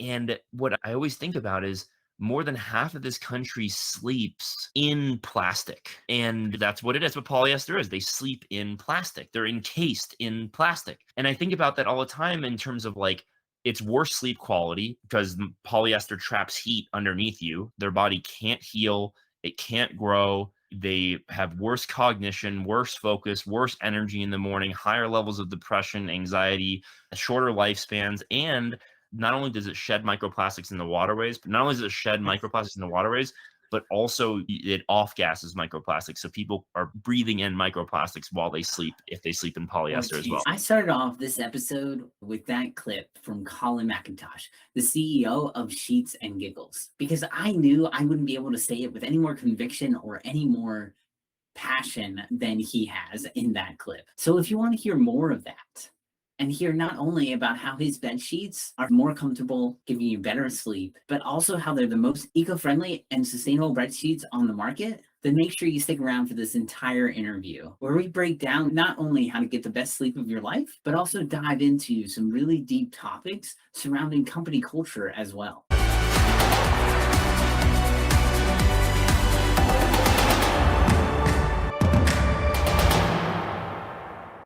And what I always think about is more than half of this country sleeps in plastic. And that's what it is. What polyester is. They sleep in plastic. They're encased in plastic. And I think about that all the time in terms of like, it's worse sleep quality because polyester traps heat underneath you. Their body can't heal. It can't grow. They have worse cognition, worse focus, worse energy in the morning, higher levels of depression, anxiety, shorter lifespans, and not only does it shed microplastics in the waterways, but not only does it shed microplastics in the waterways, but also it off gases microplastics. So people are breathing in microplastics while they sleep, if they sleep in Oh, polyester as well. geez. I started off this episode with that clip from Colin McIntosh, the CEO of Sheets and Giggles, because I knew I wouldn't be able to say it with any more conviction or any more passion than he has in that clip. So if you want to hear more of that and hear not only about how his bed sheets are more comfortable, giving you better sleep, but also how they're the most eco-friendly and sustainable bed sheets on the market, then make sure you stick around for this entire interview where we break down not only how to get the best sleep of your life, but also dive into some really deep topics surrounding company culture as well.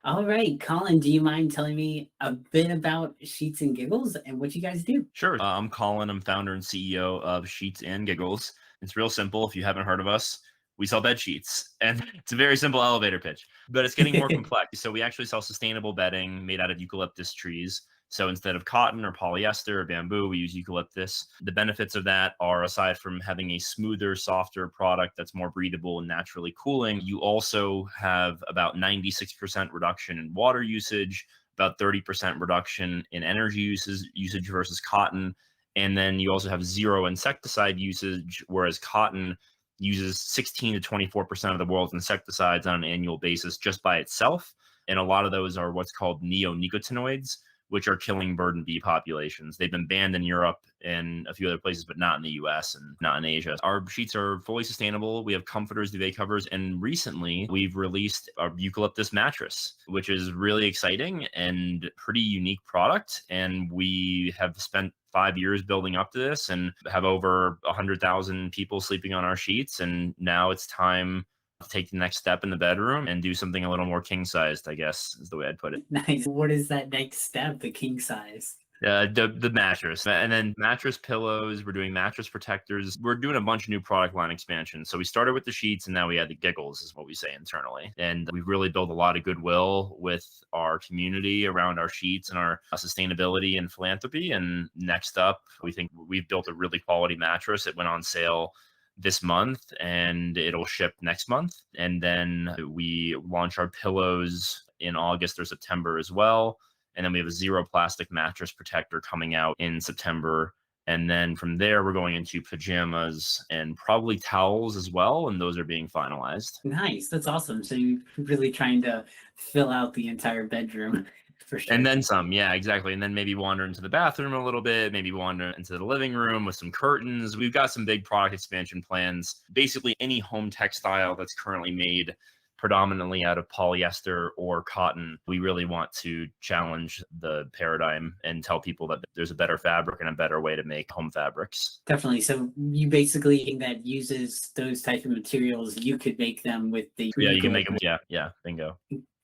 All right, Colin, do you mind telling me a bit about Sheets and Giggles and what you guys do? Sure. I'm Colin. I'm founder and CEO of Sheets and Giggles. It's real simple. If you haven't heard of us, we sell bed sheets, and it's a very simple elevator pitch, but it's getting more complex. So we actually sell sustainable bedding made out of eucalyptus trees. So instead of cotton or polyester or bamboo, we use eucalyptus. The benefits of that are, aside from having a smoother, softer product that's more breathable and naturally cooling, you also have about 96% reduction in water usage, about 30% reduction in energy usage versus cotton. And then you also have zero insecticide usage, whereas cotton uses 16 to 24% of the world's insecticides on an annual basis just by itself. And a lot of those are what's called neonicotinoids, which are killing bird and bee populations. They've been banned in Europe and a few other places, but not in the US and not in Asia. Our sheets are fully sustainable. We have comforters, duvet covers, and recently we've released our eucalyptus mattress, which is really exciting and pretty unique product. And we have spent 5 years building up to this and have over 100,000 people sleeping on our sheets. And now it's time to take the next step in the bedroom and do something a little more king sized, I guess is the way I'd put it. Nice. What is that next step, the king size? The mattress, and then mattress pillows. We're doing mattress protectors. We're doing a bunch of new product line expansion. So we started with the sheets, and now we had the giggles, is what we say internally. And we've really built a lot of goodwill with our community around our sheets and our sustainability and philanthropy. And next up, we think we've built a really quality mattress. It went on sale this month and it'll ship next month. And then we launch our pillows in August or September as well. And then we have a zero plastic mattress protector coming out in September. And then from there, we're going into pajamas and probably towels as well. And those are being finalized. Nice. That's awesome. So you're really trying to fill out the entire bedroom for sure. And then some. Yeah, exactly. And then maybe wander into the bathroom a little bit, maybe wander into the living room with some curtains. We've got some big product expansion plans. Basically, any home textile that's currently made predominantly out of polyester or cotton, we really want to challenge the paradigm and tell people that there's a better fabric and a better way to make home fabrics. Definitely. So you basically that uses those type of materials, you could make them with the Yeah, you can make them. Yeah, bingo.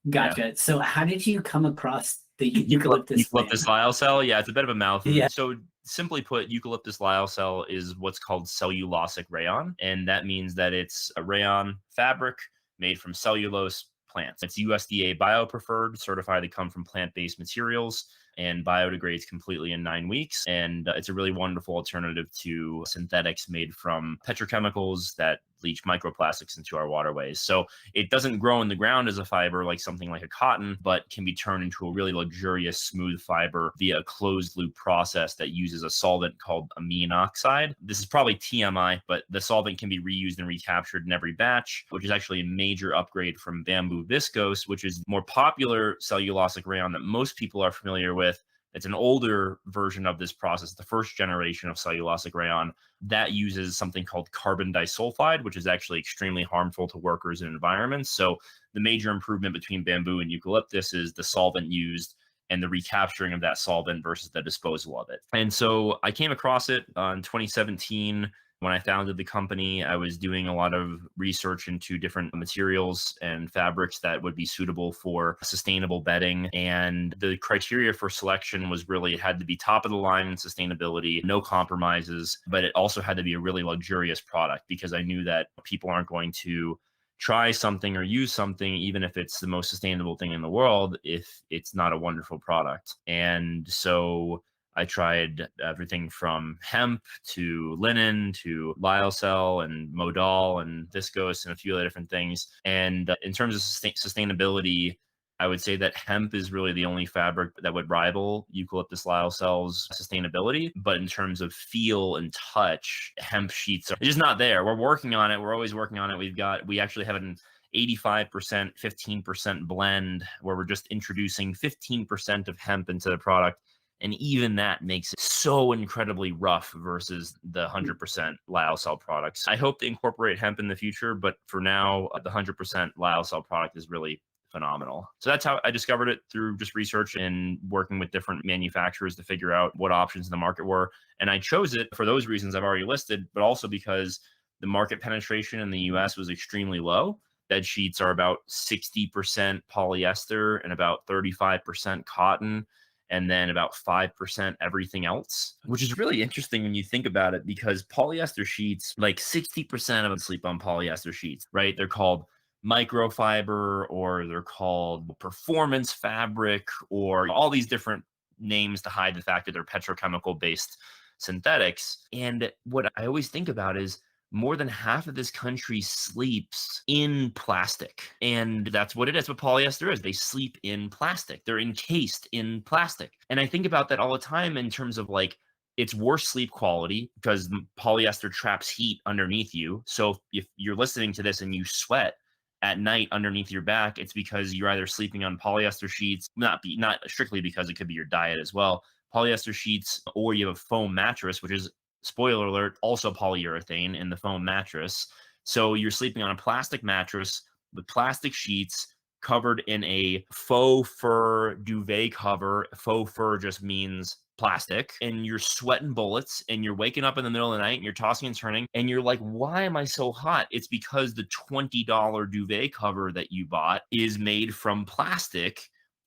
Gotcha. Yeah. So how did you come across the eucalyptus lyocell? Yeah, it's a bit of a mouthful. Yeah. So simply put, eucalyptus lyocell is what's called cellulosic rayon, and that means that it's a rayon fabric made from cellulose plants. It's USDA bio-preferred, certified to come from plant-based materials, and biodegrades completely in 9 weeks. And it's a really wonderful alternative to synthetics made from petrochemicals that leach microplastics into our waterways. So it doesn't grow in the ground as a fiber like something like a cotton, but can be turned into a really luxurious, smooth fiber via a closed loop process that uses a solvent called amine oxide. This is probably TMI, but the solvent can be reused and recaptured in every batch, which is actually a major upgrade from bamboo viscose, which is more popular cellulosic rayon that most people are familiar with. It's an older version of this process, the first generation of cellulosic rayon that uses something called carbon disulfide, which is actually extremely harmful to workers and environments. So the major improvement between bamboo and eucalyptus is the solvent used and the recapturing of that solvent versus the disposal of it. And so I came across it in 2017. When I founded the company, I was doing a lot of research into different materials and fabrics that would be suitable for sustainable bedding. And the criteria for selection was really, it had to be top of the line in sustainability, no compromises, but it also had to be a really luxurious product, because I knew that people aren't going to try something or use something, even if it's the most sustainable thing in the world, if it's not a wonderful product. And so I tried everything from hemp to linen to lyocell and modal and viscose and a few other different things. And in terms of sustainability, I would say that hemp is really the only fabric that would rival Eucalyptus Lyocell's sustainability. But in terms of feel and touch, hemp sheets are just not there. We're working on it. We're always working on it. We actually have an 85%, 15% blend where we're just introducing 15% of hemp into the product. And even that makes it so incredibly rough versus the 100% lyocell products. I hope to incorporate hemp in the future, but for now, the 100% lyocell product is really phenomenal. So that's how I discovered it, through just research and working with different manufacturers to figure out what options in the market were. And I chose it for those reasons I've already listed, but also because the market penetration in the US was extremely low. Bed sheets are about 60% polyester and about 35% cotton, and then about 5% everything else, which is really interesting when you think about it, because polyester sheets, like 60% of them sleep on polyester sheets, right? They're called microfiber, or they're called performance fabric, or all these different names to hide the fact that they're petrochemical based synthetics. And what I always think about is, more than half of this country sleeps in plastic. And that's what it is. What polyester is. They sleep in plastic. They're encased in plastic. And I think about that all the time in terms of like, it's worse sleep quality because polyester traps heat underneath you. So if you're listening to this and you sweat at night underneath your back, it's because you're either sleeping on polyester sheets, not strictly because it could be your diet as well, polyester sheets, or you have a foam mattress, which is, spoiler alert, also polyurethane in the foam mattress. So you're sleeping on a plastic mattress with plastic sheets covered in a faux fur duvet cover. Faux fur just means plastic, and you're sweating bullets, and you're waking up in the middle of the night and you're tossing and turning, and you're like, why am I so hot? It's because the $20 duvet cover that you bought is made from plastic.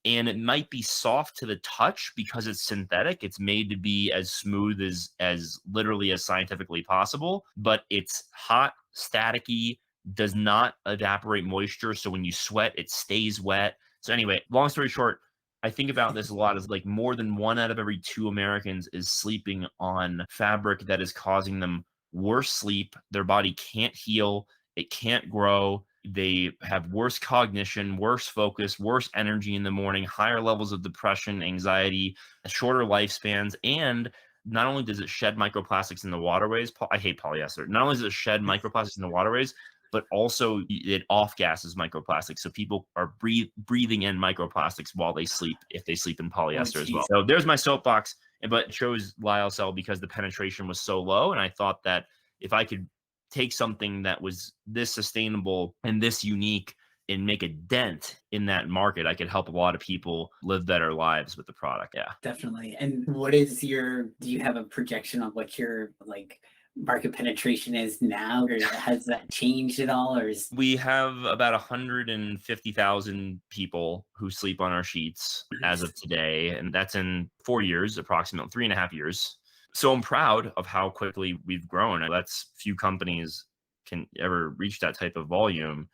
And it might be soft to the touch because it's synthetic. It's made to be as smooth as literally as scientifically possible, but it's hot, staticky, does not evaporate moisture. So when you sweat, it stays wet. So anyway, long story short, I think about this a lot, as like more than 1 out of every 2 Americans is sleeping on fabric that is causing them worse sleep. Their body can't heal. It can't grow. They have worse cognition, worse focus, worse energy in the morning, higher levels of depression, anxiety, shorter lifespans. And not only does it shed microplastics in the waterways, I hate polyester. Not only does it shed microplastics in the waterways, but also it off gases microplastics. So people are breathing in microplastics while they sleep, if they sleep in polyester as well. So there's my soapbox, but it chose lyocell because the penetration was so low. And I thought that if I could take something that was this sustainable and this unique and make a dent in that market, I could help a lot of people live better lives with the product. Yeah, definitely. And what is do you have a projection on what your like market penetration is now, or has that changed at all? Or we have about 150,000 people who sleep on our sheets as of today, and that's in 4 years, approximately 3.5 years. So I'm proud of how quickly we've grown. That's few companies can ever reach that type of volume.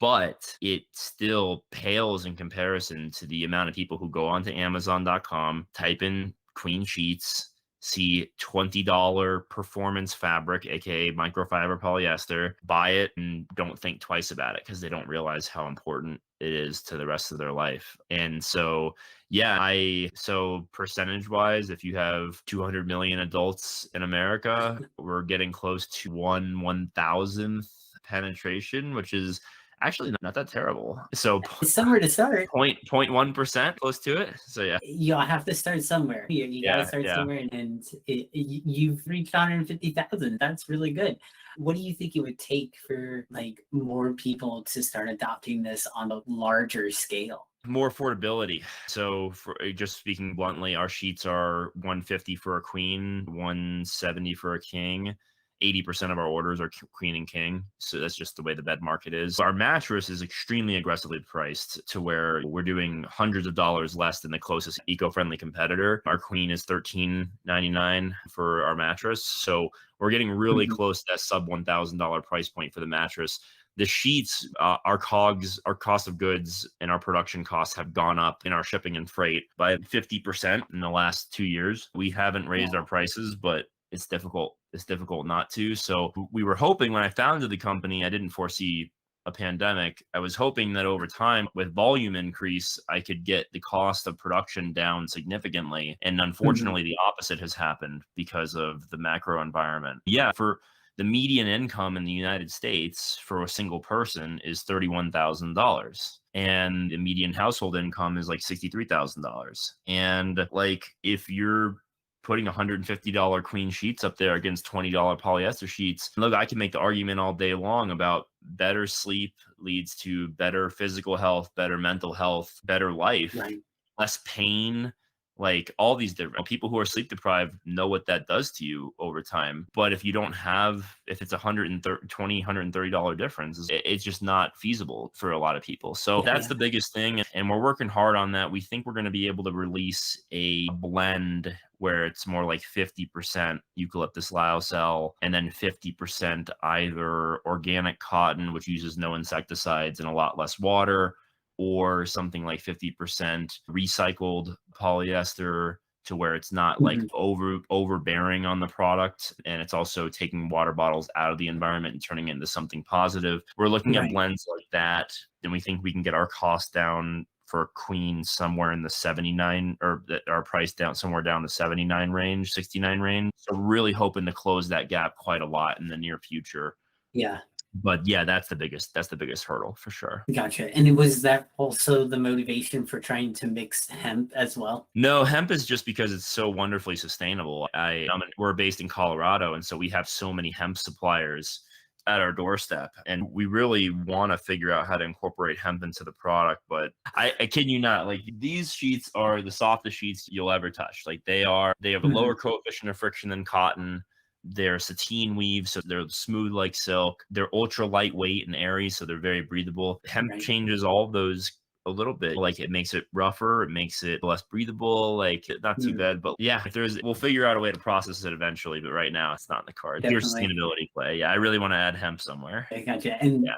But it still pales in comparison to the amount of people who go onto Amazon.com, type in queen sheets, see $20 performance fabric, aka microfiber polyester, buy it and don't think twice about it because they don't realize how important it is to the rest of their life. And so, yeah, so percentage wise, if you have 200 million adults in America, we're getting close to 1/1000th penetration, which is actually not that terrible. So it's somewhere to start. 0.1%, close to it. So yeah, you'll have to start somewhere. You gotta start somewhere, and you've reached 150,000. That's really good. What do you think it would take for like more people to start adopting this on a larger scale? More affordability. So for just speaking bluntly, our sheets are 150 for a queen, 170 for a king. 80% of our orders are queen and king. So that's just the way the bed market is. Our mattress is extremely aggressively priced to where we're doing hundreds of dollars less than the closest eco-friendly competitor. Our queen is $13.99 for our mattress. So we're getting really close to that sub $1,000 price point for the mattress. The sheets, our COGS, our cost of goods, and our production costs have gone up in our shipping and freight by 50% in the last 2 years. We haven't raised our prices, but it's difficult. It's difficult not to. So we were hoping when I founded the company, I didn't foresee a pandemic. I was hoping that over time, with volume increase, I could get the cost of production down significantly. And unfortunately, the opposite has happened because of the macro environment. Yeah, for the median income in the United States for a single person is $31,000. And the median household income is like $63,000. And like, if you're putting $150 queen sheets up there against $20 polyester sheets, look, I can make the argument all day long about better sleep leads to better physical health, better mental health, better life, less pain. Like, all these different people who are sleep deprived know what that does to you over time. But if you don't have, if it's $130 difference, it's just not feasible for a lot of people. So that's the biggest thing. And we're working hard on that. We think we're going to be able to release a blend where it's more like 50% Eucalyptus Lyocell and then 50% either organic cotton, which uses no insecticides and a lot less water, or something like 50% recycled polyester, to where it's not like overbearing on the product, and it's also taking water bottles out of the environment and turning it into something positive. We're looking at blends like that, and we think we can get our cost down for queen somewhere in the 79, or our price down somewhere down the 79 range, 69 range. So really hoping to close that gap quite a lot in the near future. Yeah. But yeah, that's the biggest hurdle for sure. Gotcha. And was that also the motivation for trying to mix hemp as well? No, hemp is just because it's so wonderfully sustainable. We're based in Colorado, and so we have so many hemp suppliers at our doorstep, and we really want to figure out how to incorporate hemp into the product. But I kid you not, like, these sheets are the softest sheets you'll ever touch. Like, they have a lower coefficient of friction than cotton. They're sateen weave, so they're smooth like silk. They're ultra lightweight and airy, so they're very breathable. Hemp changes all of those a little bit. Like, it makes it rougher, it makes it less breathable, like, not too bad. But yeah, we'll figure out a way to process it eventually, but right now it's not in the cards. Your sustainability play. Yeah, I really want to add hemp somewhere. I gotcha. And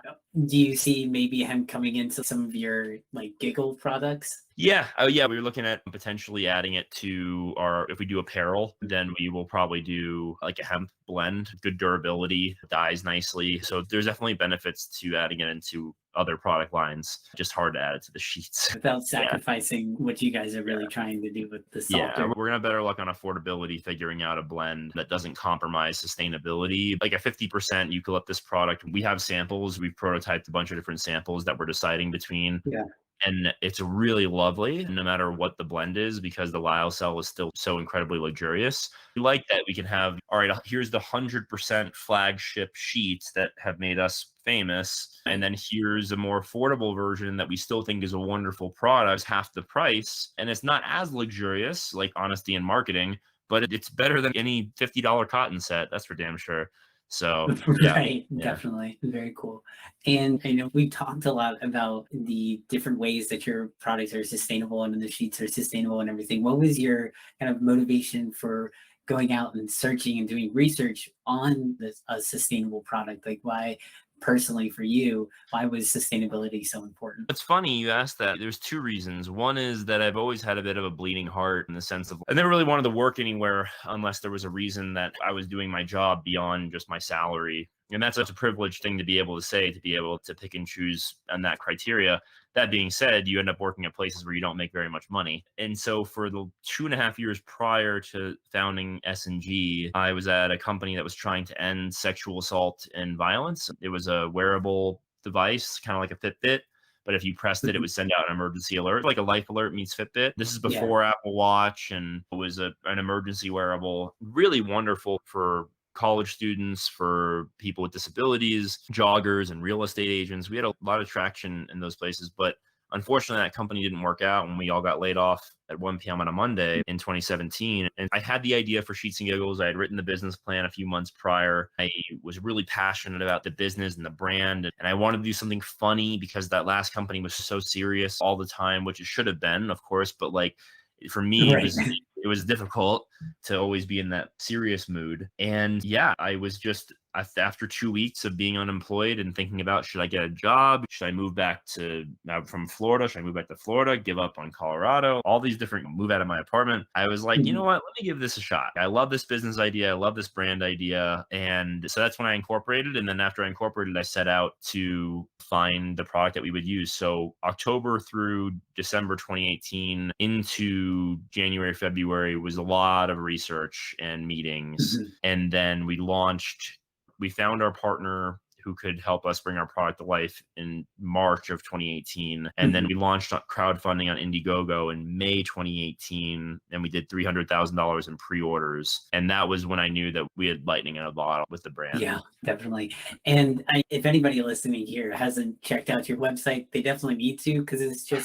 do you see maybe hemp coming into some of your like giggle products? Yeah. Oh, yeah. We were looking at potentially adding it to if we do apparel, then we will probably do like a hemp blend, good durability, dyes nicely. So there's definitely benefits to adding it into other product lines. Just hard to add it to the sheets without sacrificing what you guys are really trying to do with the softer. Yeah, we're gonna have better luck on affordability, figuring out a blend that doesn't compromise sustainability. Like a 50% eucalyptus product, we have samples. We've prototyped a bunch of different samples that we're deciding between. Yeah. And it's really lovely no matter what the blend is, because the lyocell is still so incredibly luxurious. We like that we can have, all right, here's the 100% flagship sheets that have made us famous. And then here's a more affordable version that we still think is a wonderful product, half the price. And it's not as luxurious, like honesty in marketing, but it's better than any $50 cotton set. That's for damn sure. So definitely. Very cool. And I know we talked a lot about the different ways that your products are sustainable and the sheets are sustainable and everything. What was your kind of motivation for going out and searching and doing research on a sustainable product? Like, why personally for you, why was sustainability so important? It's funny you asked that. There's two reasons. One is that I've always had a bit of a bleeding heart, in the sense of I never really wanted to work anywhere unless there was a reason that I was doing my job beyond just my salary. And that's such a privileged thing to be able to say, to be able to pick and choose on that criteria. That being said, you end up working at places where you don't make very much money. And so for the 2.5 years prior to founding S&G, I was at a company that was trying to end sexual assault and violence. It was a wearable device, kind of like a Fitbit. But if you pressed it, it would send out an emergency alert, like a life alert meets Fitbit. This is before Apple Watch, and it was an emergency wearable. Really wonderful for college students, for people with disabilities, joggers, and real estate agents. We had a lot of traction in those places, but Unfortunately, that company didn't work out and we all got laid off at 1 p.m. on a Monday in 2017. And I had the idea for Sheets and Giggles. I had written the business plan a few months prior. I was really passionate about the business and the brand. And I wanted to do something funny because that last company was so serious all the time, which it should have been, of course. But like for me, Right. it was difficult to always be in that serious mood. And yeah, I was just, after 2 weeks of being unemployed and thinking about, should I get a job? Should I move back from Florida? Should I move back to Florida, give up on Colorado? All these different, move out of my apartment. I was like, you know what? Let me give this a shot. I love this business idea. I love this brand idea. And so that's when I incorporated. And then after I incorporated, I set out to find the product that we would use. So October through December 2018 into January, February was a lot of research and meetings. And then we found our partner who could help us bring our product to life in March of 2018. And then we launched crowdfunding on Indiegogo in May 2018. And we did $300,000 in pre-orders. And that was when I knew that we had lightning in a bottle with the brand. Yeah, definitely. And if anybody listening here hasn't checked out your website, they definitely need to, because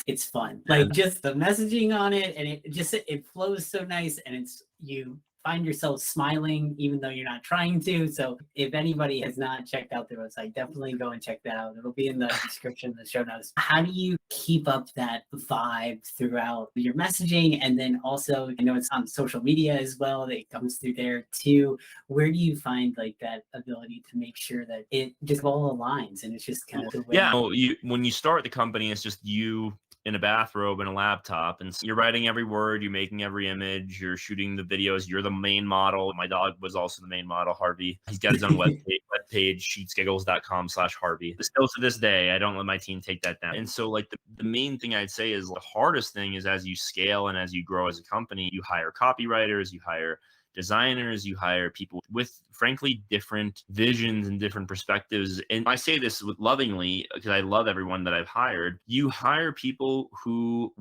it's fun. Like just the messaging on it, and it flows so nice, and you find yourself smiling even though you're not trying to. So if anybody has not checked out their website, definitely go and check that out. It'll be in the description of the show notes. How do you keep up that vibe throughout your messaging? And then also, I know it's on social media as well, that it comes through there too. Where do you find like that ability to make sure that it just all aligns and it's just kind of the way? Yeah, when you start the company, it's just you in a bathrobe and a laptop, and you're writing every word, you're making every image, you're shooting the videos, you're the main model. My dog was also the main model, Harvey. He's got his own webpage, sheetsgiggles.com/Harvey. Still to this day, I don't let my team take that down. And so like the main thing I'd say is the hardest thing is, as you scale and as you grow as a company, you hire copywriters, you hire designers, you hire people with frankly different visions and different perspectives. And I say this lovingly because I love everyone that I've hired. You hire people who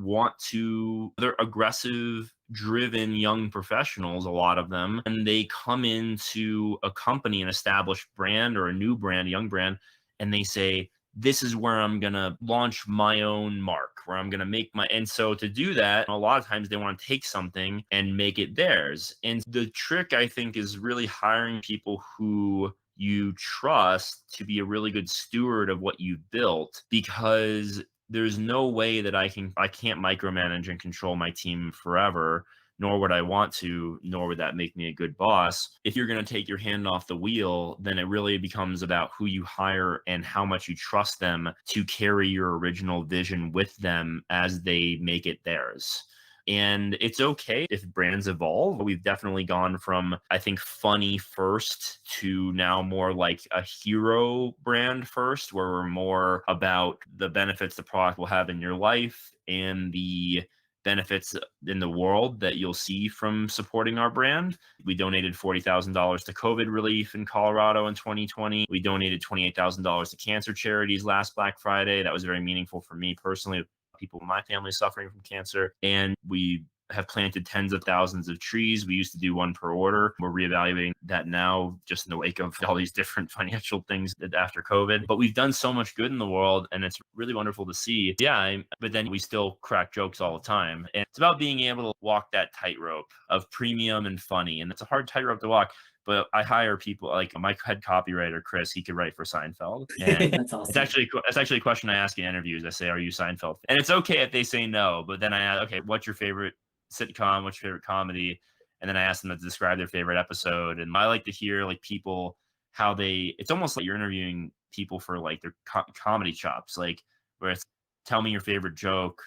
they're aggressive, driven young professionals, a lot of them, and they come into a company, an established brand or a new brand, a young brand, and they say, this is where I'm going to launch my own mark, where I'm going to make and so to do that, a lot of times they want to take something and make it theirs. And the trick, I think, is really hiring people who you trust to be a really good steward of what you've built, because there's no way that I can't micromanage and control my team forever, nor would I want to, nor would that make me a good boss. If you're going to take your hand off the wheel, then it really becomes about who you hire and how much you trust them to carry your original vision with them as they make it theirs. And it's okay if brands evolve. We've definitely gone from, I think, funny first to now more like a hero brand first, where we're more about the benefits the product will have in your life and the benefits in the world that you'll see from supporting our brand. We donated $40,000 to COVID relief in Colorado in 2020. We donated $28,000 to cancer charities last Black Friday. That was very meaningful for me personally. People in my family suffering from cancer. And we have planted tens of thousands of trees. We used to do one per order. We're reevaluating that now, just in the wake of all these different financial things after COVID. But we've done so much good in the world, and it's really wonderful to see. Yeah, but then we still crack jokes all the time. And it's about being able to walk that tightrope of premium and funny. And it's a hard tightrope to walk. But I hire people like my head copywriter, Chris. He could write for Seinfeld. And That's awesome. It's actually a question I ask in interviews. I say, "Are you Seinfeld?" And it's okay if they say no. But then I ask, "Okay, what's your favorite sitcom? What's your favorite comedy?" And then I ask them to describe their favorite episode. And I like to hear like people how it's almost like you're interviewing people for like their comedy chops, like where it's, tell me your favorite joke.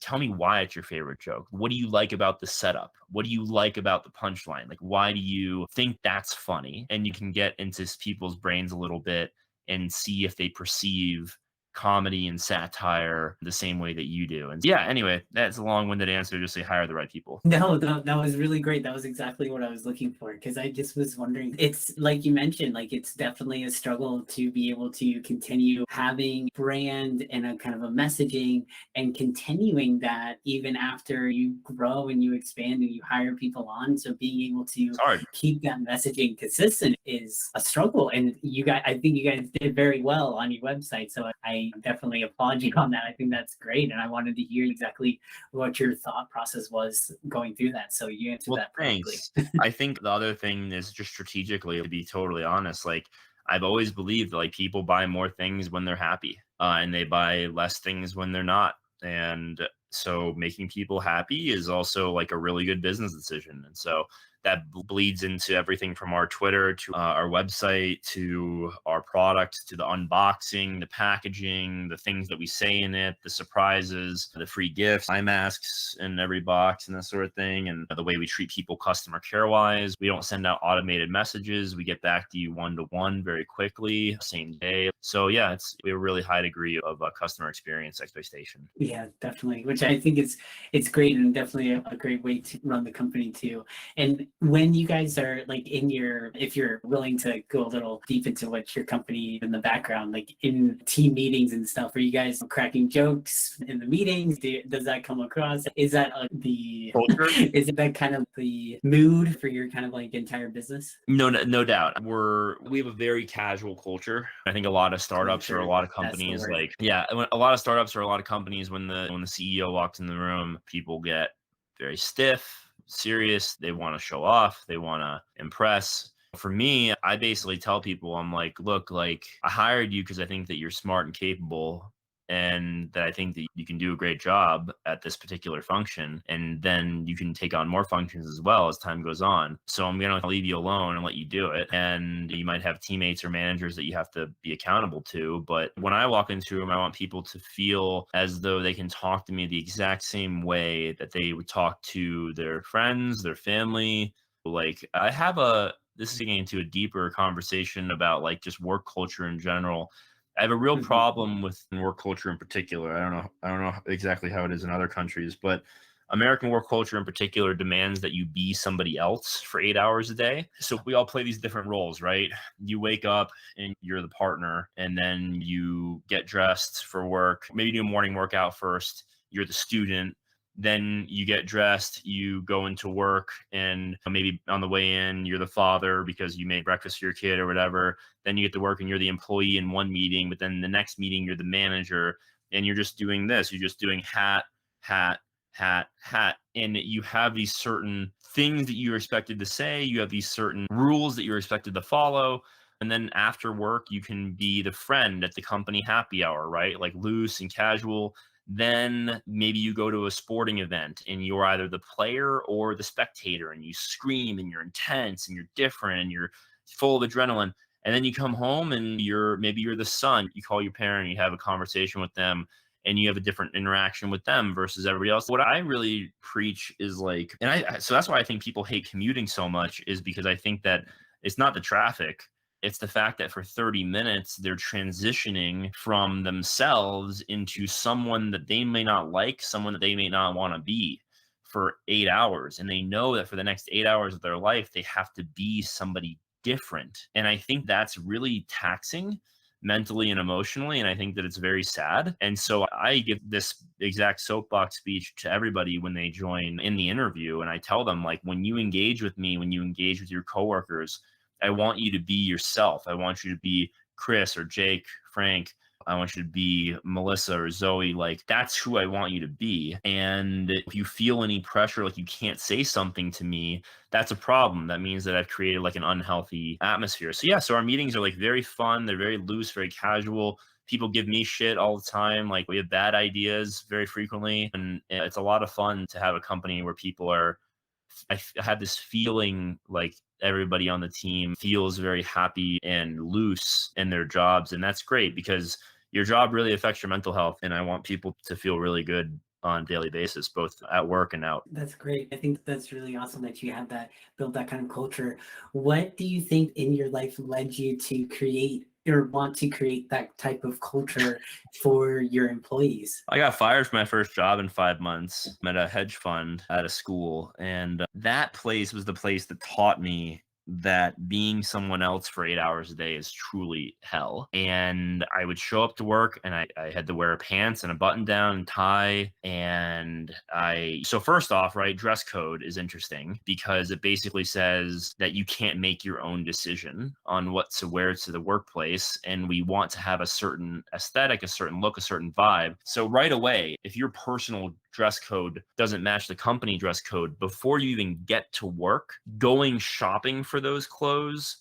Tell me why it's your favorite joke. What do you like about the setup? What do you like about the punchline? Like, why do you think that's funny? And you can get into people's brains a little bit and see if they perceive comedy and satire the same way that you do. And yeah, anyway, that's a long-winded answer. Just say hire the right people. No, that was really great. That was exactly what I was looking for, because I just was wondering, it's like you mentioned, like it's definitely a struggle to be able to continue having brand and a kind of a messaging and continuing that even after you grow and you expand and you hire people on. So being able to keep that messaging consistent is a struggle. And I think you guys did very well on your website. So I definitely applaud you on that. I think that's great. And I wanted to hear exactly what your thought process was going through that. So you answered Well, that perfectly. thanks. I think the other thing is just strategically, to be totally honest, like I've always believed like people buy more things when they're happy, and they buy less things when they're not. And so making people happy is also like a really good business decision. And so that bleeds into everything from our Twitter to our website to our product to the unboxing, the packaging, the things that we say in it, the surprises, the free gifts, eye masks in every box and that sort of thing. And the way we treat people customer care wise, we don't send out automated messages. We get back to you one-to-one very quickly, same day. So yeah, we have a really high degree of customer experience expectation. Yeah, definitely. Which I think it's great, and definitely a great way to run the company too. And when you guys are like if you're willing to go a little deep into what your company in the background, like in team meetings and stuff, are you guys cracking jokes in the meetings? Does that come across? Is that the Culture? is it that kind of the mood for your kind of like entire business? No doubt. We have a very casual culture. I think a lot of startups or a lot of companies like, yeah, a lot of startups or a lot of companies when the CEO walks in the room, people get very stiff, serious. They want to show off, they want to impress. For me, I basically tell people, I'm like, look, like I hired you because I think that you're smart and capable and that I think that you can do a great job at this particular function. And then you can take on more functions as well as time goes on. So I'm going to leave you alone and let you do it. And you might have teammates or managers that you have to be accountable to. But when I walk into a room, I want people to feel as though they can talk to me the exact same way that they would talk to their friends, their family. Like this is getting into a deeper conversation about like just work culture in general. I have a real problem with work culture in particular. I don't know exactly how it is in other countries, but American work culture in particular demands that you be somebody else for 8 hours a day. So we all play these different roles, right? You wake up and you're the partner, and then you get dressed for work. Maybe do a morning workout first. You're the student. Then you get dressed, you go into work, and maybe on the way in, you're the father because you made breakfast for your kid or whatever. Then you get to work and you're the employee in one meeting, but then the next meeting, you're the manager and you're just doing this. You're just doing hat, hat, hat, hat. And you have these certain things that you're expected to say. You have these certain rules that you're expected to follow. And then after work, you can be the friend at the company happy hour, right? Like loose and casual. Then maybe you go to a sporting event and you're either the player or the spectator and you scream and you're intense and you're different and you're full of adrenaline. And then you come home and maybe you're the son. You call your parent, you have a conversation with them, and you have a different interaction with them versus everybody else. What I really preach is like, so that's why I think people hate commuting so much, is because I think that it's not the traffic. It's the fact that for 30 minutes, they're transitioning from themselves into someone that they may not like, someone that they may not want to be for 8 hours. And they know that for the next 8 hours of their life, they have to be somebody different. And I think that's really taxing mentally and emotionally. And I think that it's very sad. And so I give this exact soapbox speech to everybody when they join in the interview. And I tell them, like, when you engage with me, when you engage with your coworkers, I want you to be yourself. I want you to be Chris or Jake, Frank. I want you to be Melissa or Zoe. Like, that's who I want you to be. And if you feel any pressure, like you can't say something to me, that's a problem. That means that I've created like an unhealthy atmosphere. So yeah, so our meetings are like very fun. They're very loose, very casual. People give me shit all the time. Like, we have bad ideas very frequently. And it's a lot of fun to have a company where people are, I have this feeling like everybody on the team feels very happy and loose in their jobs. And that's great because your job really affects your mental health. And I want people to feel really good on a daily basis, both at work and out. That's great. I think that's really awesome that you have built that kind of culture. What do you think in your life led you to create or want to create that type of culture for your employees? I got fired from my first job in 5 months. I'm at a hedge fund at a school. And that place was the place that taught me that being someone else for 8 hours a day is truly hell. And I would show up to work and I had to wear pants and a button down and tie. So first off, right, dress code is interesting because it basically says that you can't make your own decision on what to wear to the workplace. And we want to have a certain aesthetic, a certain look, a certain vibe. So right away, if your personal dress code doesn't match the company dress code, before you even get to work, going shopping for those clothes,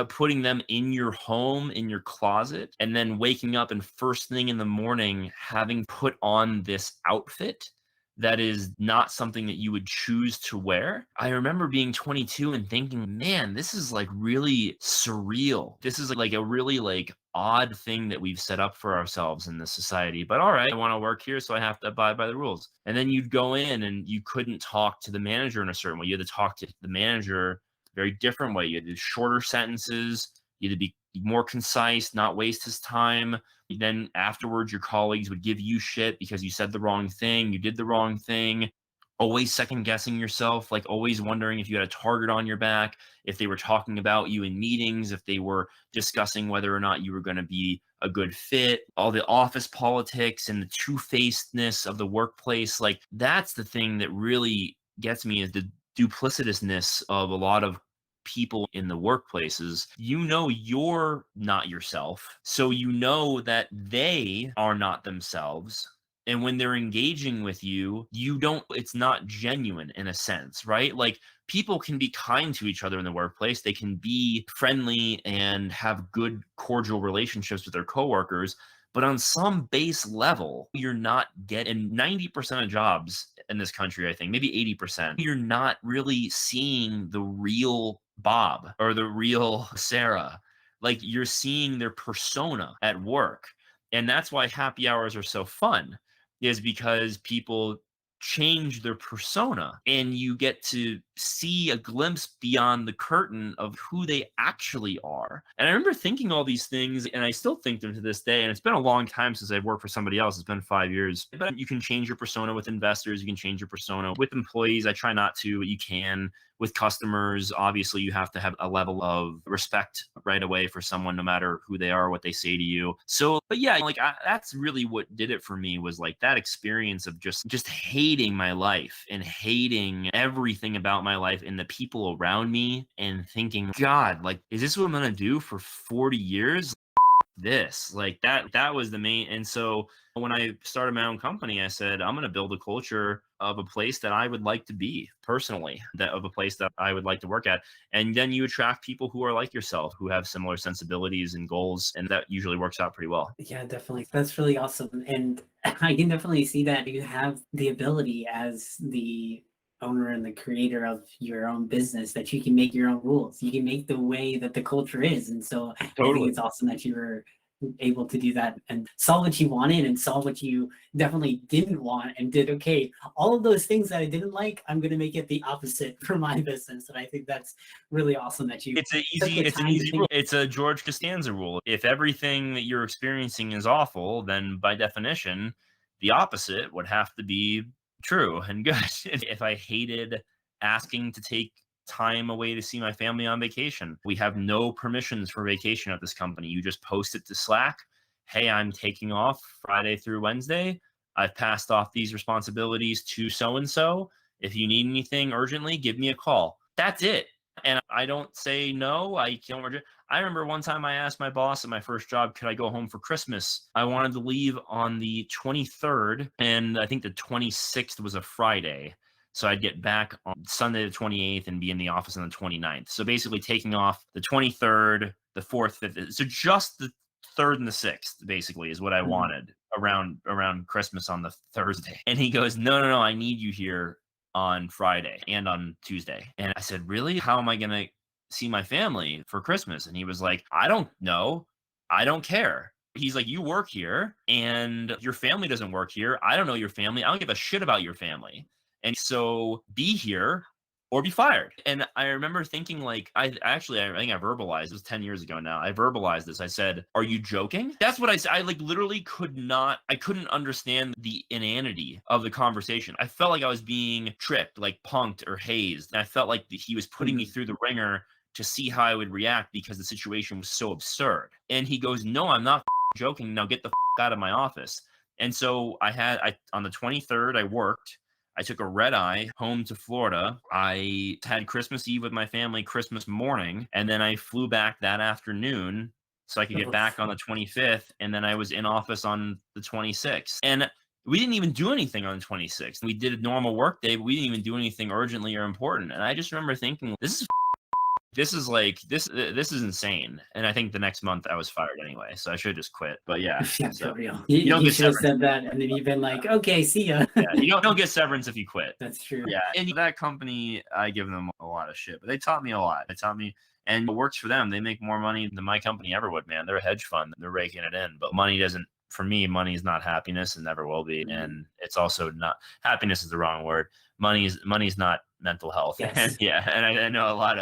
putting them in your home, in your closet, and then waking up and first thing in the morning having put on this outfit that is not something that you would choose to wear. I remember being 22 and thinking, man, this is like really surreal. This is like a really like odd thing that we've set up for ourselves in this society. But all right, I want to work here, so I have to abide by the rules. And then you'd go in and you couldn't talk to the manager in a certain way. You had to talk to the manager a very different way. You had to do shorter sentences. You had to be more concise, not waste his time. Then afterwards, your colleagues would give you shit because you said the wrong thing, you did the wrong thing, always second guessing yourself, like always wondering if you had a target on your back, if they were talking about you in meetings, if they were discussing whether or not you were going to be a good fit, all the office politics and the two-facedness of the workplace. Like that's the thing that really gets me, is the duplicitousness of a lot of people in the workplaces. You know you're not yourself, so you know that they are not themselves. And when they're engaging with you, it's not genuine in a sense, right? Like people can be kind to each other in the workplace. They can be friendly and have good, cordial relationships with their coworkers. But on some base level, you're not getting 90% of jobs in this country, I think, maybe 80%. You're not really seeing the real Bob or the real Sarah. Like you're seeing their persona at work. And that's why happy hours are so fun, is because people change their persona and you get to see a glimpse beyond the curtain of who they actually are. And I remember thinking all these things, and I still think them to this day. And it's been a long time since I've worked for somebody else. It's been 5 years. But you can change your persona with investors. You can change your persona with employees. I try not to, but you can. With customers, obviously, you have to have a level of respect right away for someone, no matter who they are, what they say to you. So, but yeah, like that's really what did it for me, was like that experience of just hating my life and hating everything about my life and the people around me, and thinking, God, like, is this what I'm gonna do for 40 years? This, like that was the main. And so when I started my own company, I said, I'm going to build a culture of a place that I would like to be personally, that of a place that I would like to work at. And then you attract people who are like yourself, who have similar sensibilities and goals, and that usually works out pretty well. Yeah, definitely. That's really awesome. And I can definitely see that you have the ability as the owner and the creator of your own business, that you can make your own rules. You can make the way that the culture is. And so I think it's awesome that you were able to do that and saw what you wanted and saw what you definitely didn't want, and did, okay, all of those things that I didn't like, I'm going to make it the opposite for my business. And I think that's really awesome that you It's an easy rule. It's a George Costanza rule. If everything that you're experiencing is awful, then by definition, the opposite would have to be true and good. If I hated asking to take time away to see my family on vacation, we have no permissions for vacation at this company. You just post it to Slack. Hey, I'm taking off Friday through Wednesday. I've passed off these responsibilities to so-and-so. If you need anything urgently, give me a call. That's it. And I don't say no. I remember one time I asked my boss at my first job, could I go home for Christmas? I wanted to leave on the 23rd, and I think the 26th was a Friday. So I'd get back on Sunday the 28th and be in the office on the 29th. So basically taking off the 23rd, the 4th, 5th. So just the 3rd and the 6th basically is what I wanted around Christmas on the Thursday. And he goes, no, I need you here on Friday and on Tuesday. And I said, really? How am I going to see my family for Christmas? And he was like, I don't know. I don't care. He's like, you work here and your family doesn't work here. I don't know your family. I don't give a shit about your family. And so be here or be fired. And I remember thinking, like, I think I verbalized, it was 10 years ago now. I verbalized this. I said, are you joking? That's what I said. I like literally couldn't understand the inanity of the conversation. I felt like I was being tricked, like punked or hazed. And I felt like he was putting me through the ringer to see how I would react because the situation was so absurd. And he goes, no, I'm not joking. Now get the out of my office. And so I on the 23rd, I worked. I took a red eye home to Florida. I had Christmas Eve with my family, Christmas morning, and then I flew back that afternoon so I could get back on the 25th. And then I was in office on the 26th. And we didn't even do anything on the 26th. We did a normal work day, but we didn't even do anything urgently or important. And I just remember thinking, this is insane. And I think the next month I was fired anyway, so I should just quit. But yeah, For real. you don't You get should have severance. said that, and then you've been like, okay, see ya. Yeah, you don't get severance if you quit. That's true. Yeah, and that company, I give them a lot of shit, but they taught me a lot. They taught me, and it works for them. They make more money than my company ever would, man. They're a hedge fund. They're raking it in, but money doesn't. For me, money is not happiness and never will be. And it's also not, happiness is the wrong word. Money's not mental health. Yes. And yeah. And I know a lot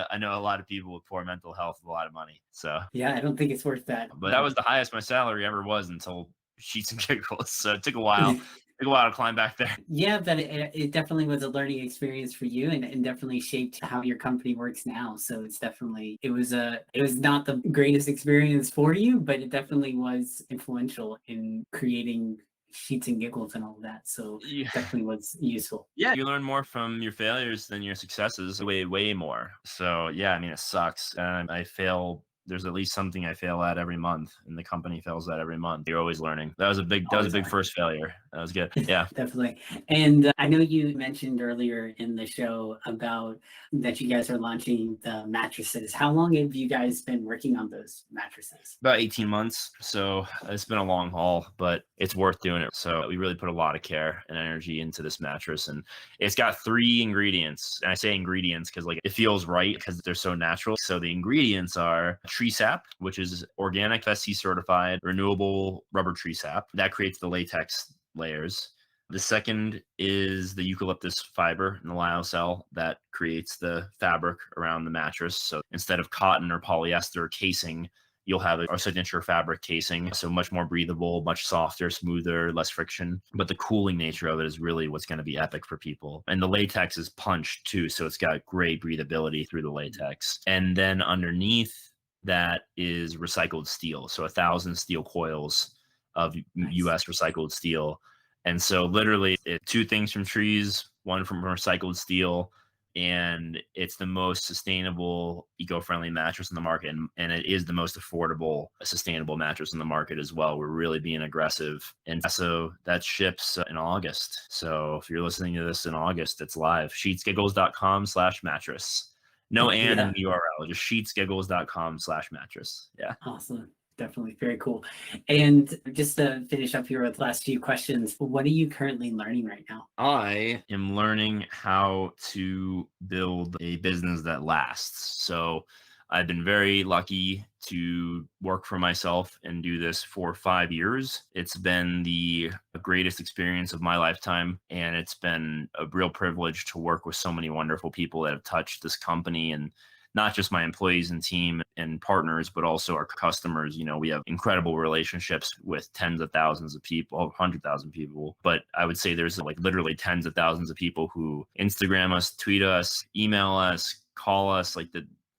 of people with poor mental health with a lot of money. So yeah, I don't think it's worth that. But that was the highest my salary ever was until Sheets and Giggles. So it took a while. Took a while to climb back there. Yeah, but it definitely was a learning experience for you, and definitely shaped how your company works now. So it's definitely, it was not the greatest experience for you, but it definitely was influential in creating Sheets and Giggles and all of that. So Yeah. definitely was useful. Yeah, you learn more from your failures than your successes, way more. So yeah, I mean, it sucks. And I fail. There's at least something I fail at every month, and the company fails at every month. You're always learning. That was a big first failure. That was good. Yeah. Definitely. And I know you mentioned earlier in the show about that you guys are launching the mattresses. How long have you guys been working on those mattresses? About 18 months. So it's been a long haul, but it's worth doing it. So we really put a lot of care and energy into this mattress, and it's got 3 ingredients. And I say ingredients because like it feels right because they're so natural. So the ingredients are tree sap, which is organic FSC certified renewable rubber tree sap that creates the latex layers. The second is the eucalyptus fiber in the lyocell that creates the fabric around the mattress. So instead of cotton or polyester casing, you'll have a signature fabric casing. So much more breathable, much softer, smoother, less friction. But the cooling nature of it is really what's going to be epic for people. And the latex is punched too. So it's got great breathability through the latex. And then underneath that is recycled steel. So 1,000 steel coils of US recycled steel. And so literally 2 things from trees, 1 from recycled steel, and it's the most sustainable, eco-friendly mattress in the market. And it is the most affordable, sustainable mattress in the market as well. We're really being aggressive. And so that ships in August. So if you're listening to this in August, it's live. Sheetsgiggles.com/mattress. No and in the URL, just sheetsgiggles.com/mattress. Yeah. Awesome. Definitely very cool. And just to finish up here with the last few questions, what are you currently learning right now? I am learning how to build a business that lasts. So I've been very lucky to work for myself and do this for 5 years. It's been the greatest experience of my lifetime. And it's been a real privilege to work with so many wonderful people that have touched this company, and not just my employees and team and partners, but also our customers. You know, we have incredible relationships with tens of thousands of people, 100,000 people. But I would say there's like literally tens of thousands of people who Instagram us, tweet us, email us, call us, like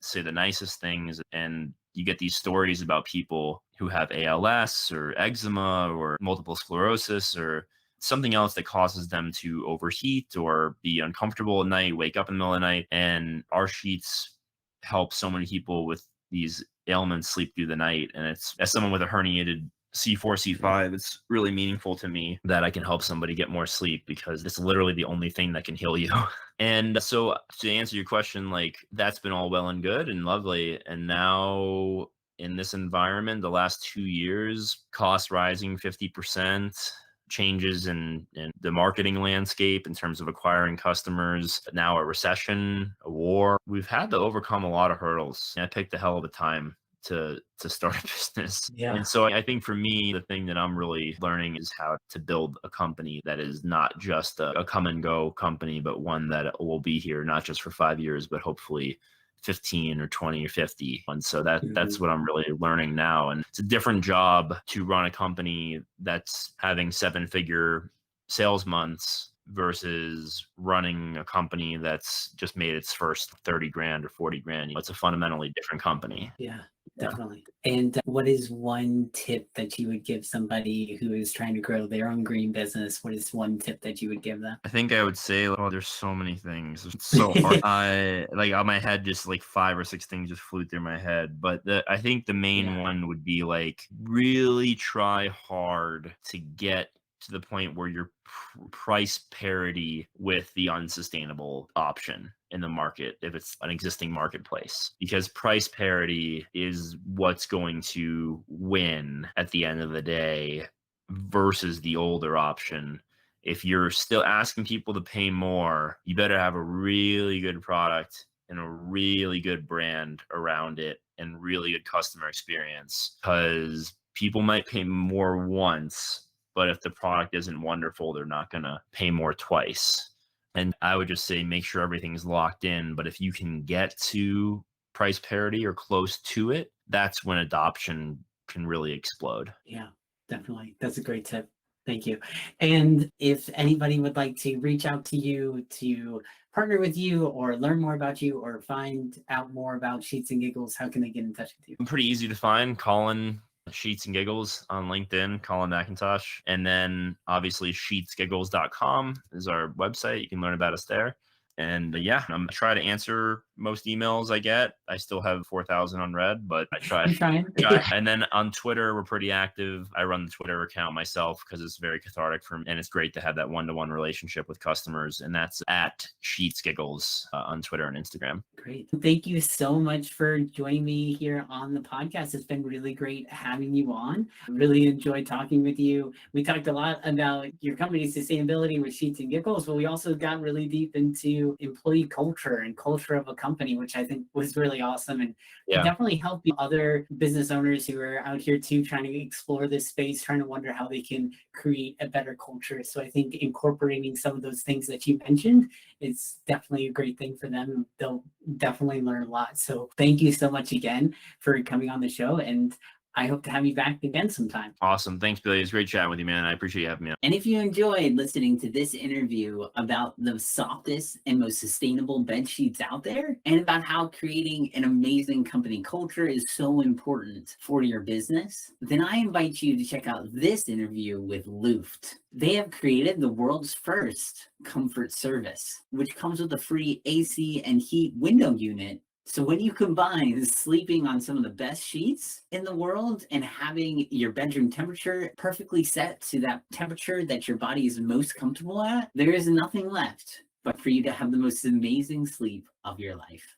say the nicest things. And you get these stories about people who have ALS or eczema or multiple sclerosis or something else that causes them to overheat or be uncomfortable at night, wake up in the middle of the night. And our sheets help so many people with these ailments sleep through the night. And it's, as someone with a herniated C4, C5, it's really meaningful to me that I can help somebody get more sleep, because it's literally the only thing that can heal you. And so to answer your question, like that's been all well and good and lovely. And now in this environment, the last 2 years, costs rising 50%, changes in the marketing landscape in terms of acquiring customers, now a recession, a war. We've had to overcome a lot of hurdles. And I picked a hell of a time to start a business. Yeah. And so I think for me, the thing that I'm really learning is how to build a company that is not just a come and go company, but one that will be here, not just for 5 years, but hopefully 15 or 20 or 50. And so that's what I'm really learning now. And it's a different job to run a company that's having 7-figure sales months versus running a company that's just made its first 30 grand or 40 grand. It's a fundamentally different company. Yeah, definitely. And what is one tip that you would give somebody who is trying to grow their own green business? What is one tip that you would give them? I think I would say, oh, there's so many things. It's so hard. I like on my head, just like 5 or 6 things just flew through my head. But I think the main one would be like really try hard to get to the point where you're price parity with the unsustainable option in the market if it's an existing marketplace, because price parity is what's going to win at the end of the day versus the older option. If you're still asking people to pay more, you better have a really good product and a really good brand around it and really good customer experience, because people might pay more once, but if the product isn't wonderful, they're not going to pay more twice. And I would just say make sure everything's locked in. But if you can get to price parity or close to it, that's when adoption can really explode. Yeah, definitely. That's a great tip. Thank you. And if anybody would like to reach out to you to partner with you or learn more about you or find out more about Sheets and Giggles, how can they get in touch with you? I'm pretty easy to find. Colin Sheets and Giggles on LinkedIn, Colin McIntosh. And then obviously sheetsgiggles.com is our website. You can learn about us there. And yeah, I'm trying to answer most emails I get. I still have 4,000 unread, but I try. I'm trying. And then on Twitter, we're pretty active. I run the Twitter account myself because it's very cathartic for me. And it's great to have that one-to-one relationship with customers. And that's at Sheets Giggles on Twitter and Instagram. Great. Thank you so much for joining me here on the podcast. It's been really great having you on. Really enjoyed talking with you. We talked a lot about your company's sustainability with Sheets and Giggles, but we also got really deep into employee culture and culture of a company, which I think was really awesome. And definitely help other business owners who are out here too, trying to explore this space, trying to wonder how they can create a better culture. So I think incorporating some of those things that you mentioned is definitely a great thing for them. They'll definitely learn a lot. So thank you so much again for coming on the show. And I hope to have you back again sometime. Awesome. Thanks, Billy. It's great chatting with you, man. I appreciate you having me on. And if you enjoyed listening to this interview about the softest and most sustainable bed sheets out there, and about how creating an amazing company culture is so important for your business, then I invite you to check out this interview with Luft. They have created the world's first comfort service, which comes with a free AC and heat window unit. So when you combine sleeping on some of the best sheets in the world and having your bedroom temperature perfectly set to that temperature that your body is most comfortable at, there is nothing left but for you to have the most amazing sleep of your life.